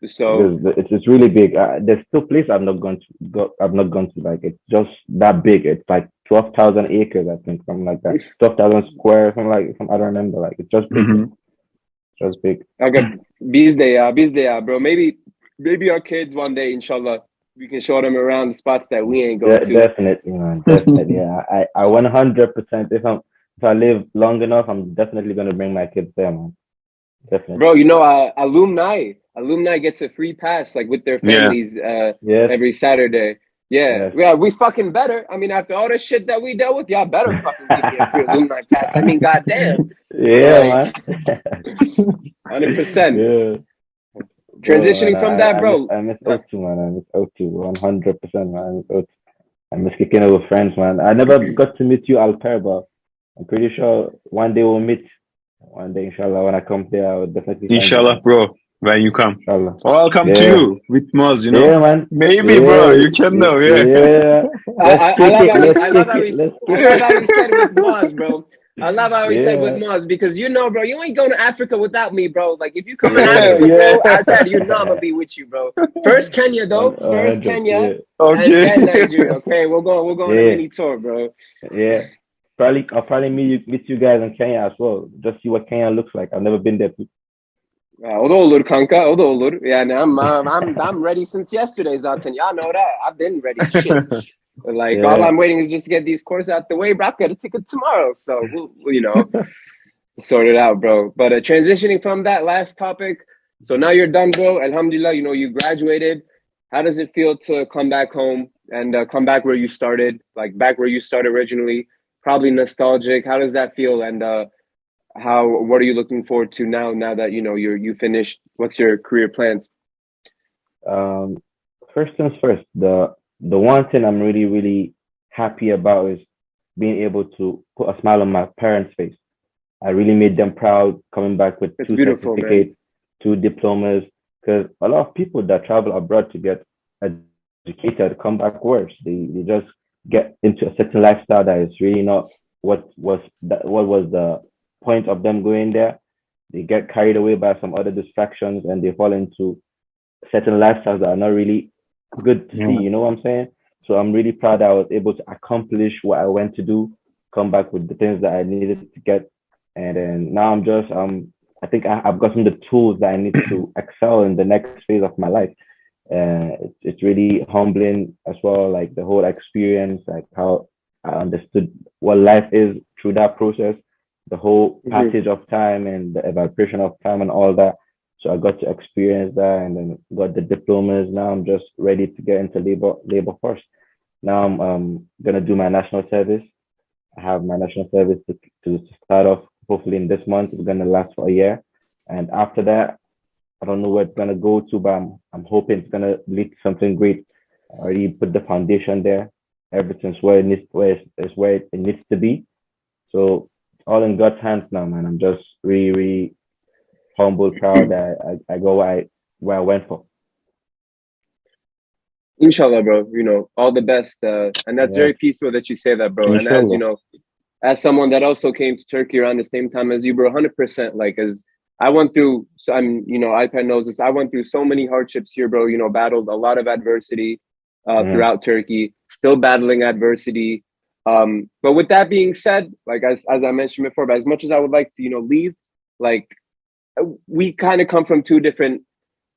So It's really big. There's still place I've not gone to. I've not gone to. Like it's just that big. It's like 12,000 acres, I think, something like that. 12,000 square, something like. I don't remember. Like it's just big. Hmm. Just big. okay, Bizde, bro. Maybe our kids one day, inshallah, we can show them around the spots that we ain't go to. Definitely, man. Definitely. Yeah. I 100%. If I live long enough, I'm definitely gonna bring my kids there, man. Definitely. Bro, alumni gets a free pass like with their Yeah. families Yes. every Saturday. Yeah, Yes. yeah, we fucking better. I mean, after all the shit that we dealt with, y'all better fucking give me a free alumni pass. I mean, goddamn, Yeah, like man. 100%. Yeah. Bro, man, Transitioning from that, bro. I miss O2, man. I miss O2 100%, man. I miss O2. I miss kicking it with friends, man. I never got to meet you, Alper, but I'm pretty sure one day we'll meet. One day, inshallah, when I come there, I will definitely find you, Inshallah, man. bro. When you come, Inshallah. welcome to Yeah. you with Muz. Yeah, man. Maybe, bro. Yeah. You can know. Yeah. Yeah. Let's I kick love it. how he, Let's kick it. Let's I kick love it. how he said with Moz, bro. I love how he said with Yeah. Moz because bro, you ain't going to Africa without me, bro. Like if you come to Yeah. Africa, bro, I bet I'm Yeah. gonna be with you, bro. First Kenya though, first 100. Kenya, Yeah. and Okay. then Nigeria. Okay, we're going on a Yeah. mini tour, bro. Yeah. I'll probably meet you guys in Kenya as well. Just see what Kenya looks like. I've never been there. O da olur kanka, o da olur. Yani I'm ready since yesterday zaten. Y'all know that. I've been ready. Shit. Like all Yeah. I'm waiting is just to get these courses out the way, bro. I've got a ticket tomorrow, so we'll sort it out, bro. But transitioning from that last topic, so now you're done, bro. Alhamdulillah, you graduated. How does it feel to come back home and come back where you started, like back where you started originally? Probably nostalgic. How does that feel? And what are you looking forward to now? Now that you finished, what's your career plans? Um, First things first, the one thing I'm really, really happy about is being able to put a smile on my parents' face. I really made them proud coming back with It's two beautiful, man. certificates, two diplomas, because a lot of people that travel abroad to get educated come back worse. They just get into a certain lifestyle that is really not what was the point of them going there. They get carried away by some other distractions and they fall into certain lifestyles that are not really good to see. Yeah. You know what I'm saying? So I'm really proud that I was able to accomplish what I went to do, come back with the things that I needed to get, and then now I'm just I think I've gotten the tools that I need to excel in the next phase of my life. It's really humbling as well, like the whole experience, like how I understood what life is through that process, the whole Mm-hmm. passage of time and the evaporation of time and all that. So I got to experience that and then got the diplomas. Now I'm just ready to get into labor force. Now I'm gonna do my national service. I have my national service to start off hopefully in this month. It's gonna last for a year. And after that, I don't know where it's gonna go to, but I'm hoping it's gonna lead to something great. I already put the foundation there. Everything's where it needs to be. So it's all in God's hands now, man. I'm just really, really humble, proud that I go where I went for. Inshallah, bro. You know, all the best. And that's Yeah, very peaceful that you say that, bro. And as you inshallah. know, as someone that also came to Turkey around the same time as you, bro, 100%. Like, as I went through, so I'm, you know, iPad knows this. I went through so many hardships here, bro. You know, battled a lot of adversity Mm, throughout Turkey, still battling adversity. But with that being said, like as I mentioned before, but as much as I would like to, you know, leave, like we kind of come from two different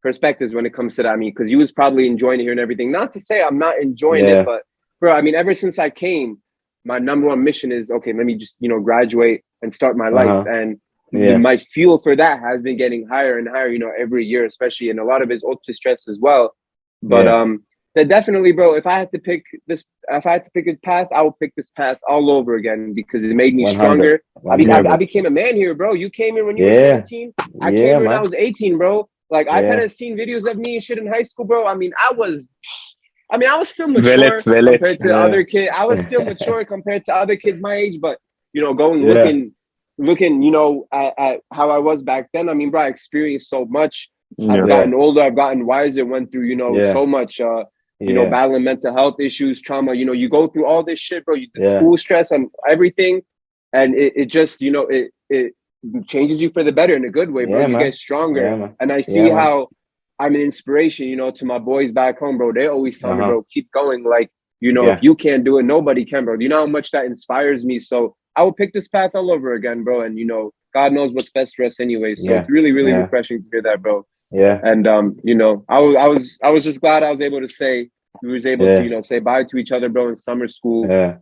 perspectives when it comes to that. I mean, because you was probably enjoying it here and everything. Not to say I'm not enjoying it, yeah. but bro, I mean, ever since I came, my number one mission is okay. Let me just graduate and start my life, Uh-huh. and Yeah. my fuel for that has been getting higher and higher. You know, every year, especially, and a lot of it's ultra stress as well. But Yeah. that definitely, bro. If I had to pick a path, I would pick this path all over again because it made me 100. stronger. I 100. became a man here, bro. You came here when you were Yeah. 17. I came Yeah, here when I man. was 18, bro. Like I've Yeah. had seen videos of me and shit in high school, bro. I was still Velet, mature velet. compared to Yeah. other kids. I was still mature compared to other kids my age, but going Yeah. looking, at how I was back then. I mean, bro, I experienced so much. I've Yeah. gotten Yeah. older. I've gotten wiser. Went through, Yeah. so much. Yeah. Battling mental health issues, trauma. You go through all this shit, bro. You the Yeah. school stress and everything, and it just, it changes you for the better in a good way, bro. Yeah, You get man. stronger, Yeah, man. and I Yeah, see man. how I'm an inspiration, to my boys back home, bro. They always tell me, Uh-huh. bro, keep going. Like, if Yeah. you can't do it, nobody can, bro. Do you know how much that inspires me? So I will pick this path all over again, bro. And God knows what's best for us anyway. So Yeah. it's really, really Yeah. refreshing to hear that, bro. Yeah. And I was just glad I was able to say we was able to, Yeah. say bye to each other, bro, in summer school. Yeah.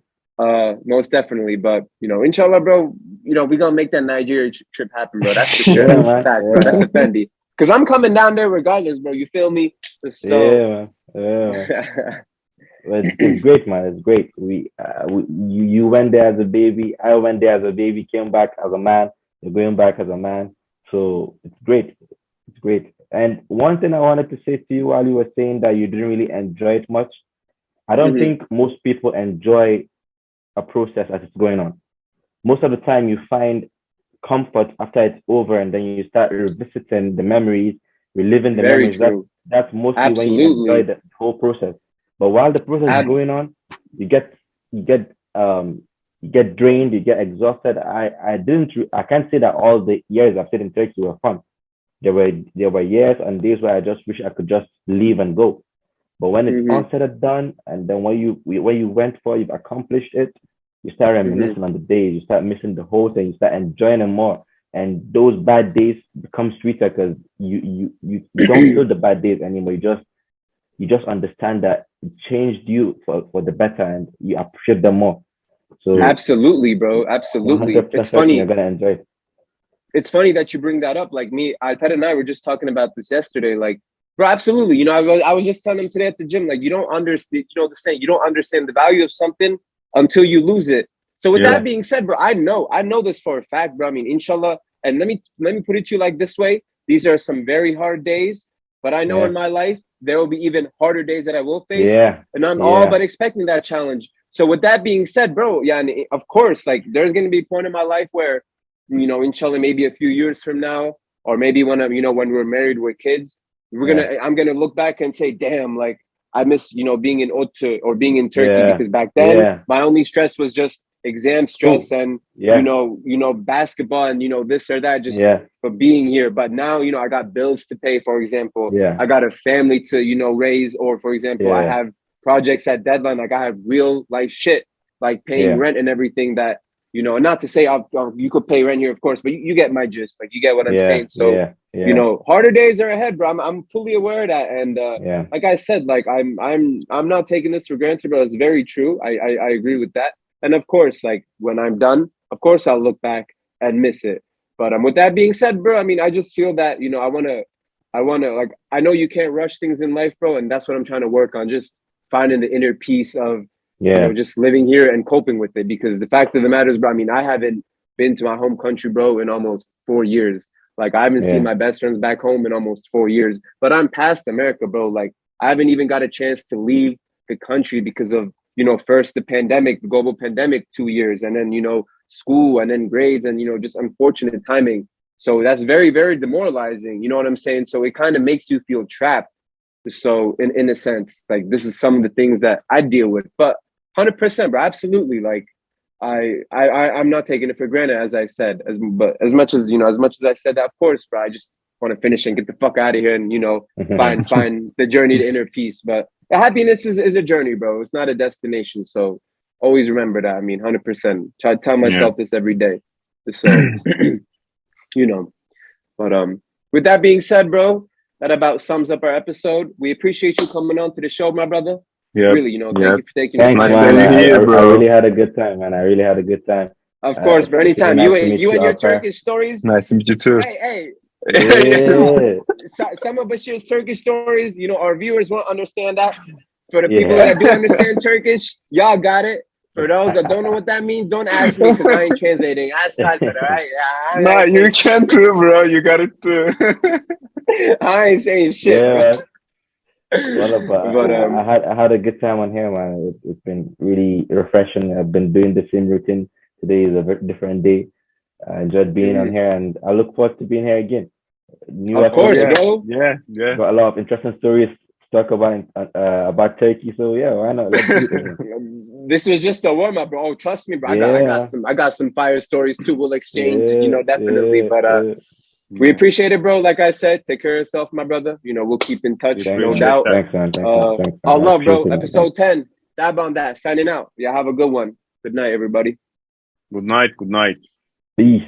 Most definitely. But inshallah, bro, we're gonna make that Nigeria trip happen, bro. That's for sure. Yeah, That's a man. fact, bro. That's Yeah. a Fendi. Cause I'm coming down there regardless, bro. You feel me? So Yeah, man. Yeah, man. It's great, man. It's great. You went there as a baby. I went there as a baby. Came back as a man. You're going back as a man. So it's great. It's great. And one thing I wanted to say to you while you were saying that you didn't really enjoy it much, I don't Mhm. think most people enjoy a process as it's going on. Most of the time, you find comfort after it's over, and then you start revisiting the memories, reliving the Very memories. That's true. that's mostly when you enjoy Absolutely. the whole process. But while the process is Ab- going on, you get you get you get drained, you get exhausted. I can't say that all the years I've stayed in Turkey were fun. There were years and days where I just wish I could just leave and go. But when it's all mhm. said and done, and then when you went for, you've accomplished it, you start Mhm. reminiscing on the days, you start missing the whole thing, you start enjoying it more. And those bad days become sweeter because you don't feel the bad days anymore. You just understand that it changed you for the better and you appreciate them more. So Absolutely, bro. Absolutely. 100% certain you're gonna enjoy it. It's funny that you bring that up. Like me, Alpet and I were just talking about this yesterday. Like, bro, absolutely. I was just telling him today at the gym, like, you don't understand, the saying, you don't understand the value of something until you lose it. So with Yeah. that being said, bro, I know this for a fact, bro. I mean, inshallah, and let me put it to you like this way. These are some very hard days, but I know in Yeah, my life there will be even harder days that I will face. yeah, And I'm all yeah, but expecting that challenge. So with that being said, bro, yeah, and of course, like there's gonna be a point in my life where inshallah, maybe a few years from now, or maybe when when we're married with kids, yeah, I'm gonna look back and say, damn, like I miss, being in Ottu or being in Turkey yeah, because back then yeah. my only stress was just exam stress School. and Yeah, basketball and this or that just yeah, for being here. But now, I got bills to pay, for example. yeah, I got a family to, raise, or for example, I yeah, have projects at deadline. Like I have real life shit, like paying yeah, rent and everything that not to say you could pay rent here, of course, but you get my gist. Like you get what I'm yeah, saying. So, yeah, yeah, harder days are ahead, bro. I'm fully aware of that. And yeah, like I said, like I'm not taking this for granted, but it's very true. I agree with that. And of course, like when I'm done, of course I'll look back and miss it. But with that being said, bro, I mean, I just feel that I wanna like I know you can't rush things in life, bro, and that's what I'm trying to work on. Just finding the inner peace of yeah, just living here and coping with it. Because the fact of the matter is, bro, I mean, I haven't been to my home country, bro, in almost 4 years. Like, I haven't seen yeah, my best friends back home in almost 4 years. But I'm past America, bro. Like, I haven't even got a chance to leave the country because of, first the pandemic, the global pandemic, 2 years, and then, school and then grades and, just unfortunate timing. So that's very, very demoralizing. You know what I'm saying? So it kind of makes you feel trapped. So in a sense, like this is some of the things that I deal with. But 100%, bro, absolutely. Like I'm not taking it for granted, as I said. But as much as I said that, of course, bro, I just want to finish and get the fuck out of here and find the journey to inner peace. But the happiness is a journey, bro. It's not a destination. So always remember that. I mean, 100%. Try to tell myself this every day. So But with that being said, bro, that about sums up our episode. We appreciate you coming on to the show, my brother. Yeah. Really, thank you for taking Thanks, the man. time. I bro. really had a good time, man. I really had a good time. Of course, bro. Anytime. Nice You and your Alper. Turkish stories. Nice to meet you too. Hey. Yeah. Some of Bashir's Turkish stories, our viewers won't understand that. For the people that do understand Turkish, y'all got it. For those that don't know what that means, don't ask me because I ain't translating. Ask Alper, all right? Nah, you can too, bro. You got it too. I ain't saying shit, bro. But I had a good time on here, man. It's been really refreshing. I've been doing the same routine. Today is a very different day. I enjoyed being on here, and I look forward to being here again. Of course, bro. Yeah. Got a lot of interesting stories to talk about Turkey. So yeah, why not? Let's do it. This was just a warm up, bro. Oh, trust me, bro. I got some fire stories too. We'll exchange, definitely. But we appreciate it, bro. Like I said, take care of yourself, my brother. We'll keep in touch, no doubt. Thanks, man. All love, bro. Episode 10. Dab on that. Signing out. Yeah, have a good one. Good night, everybody. Good night. Peace.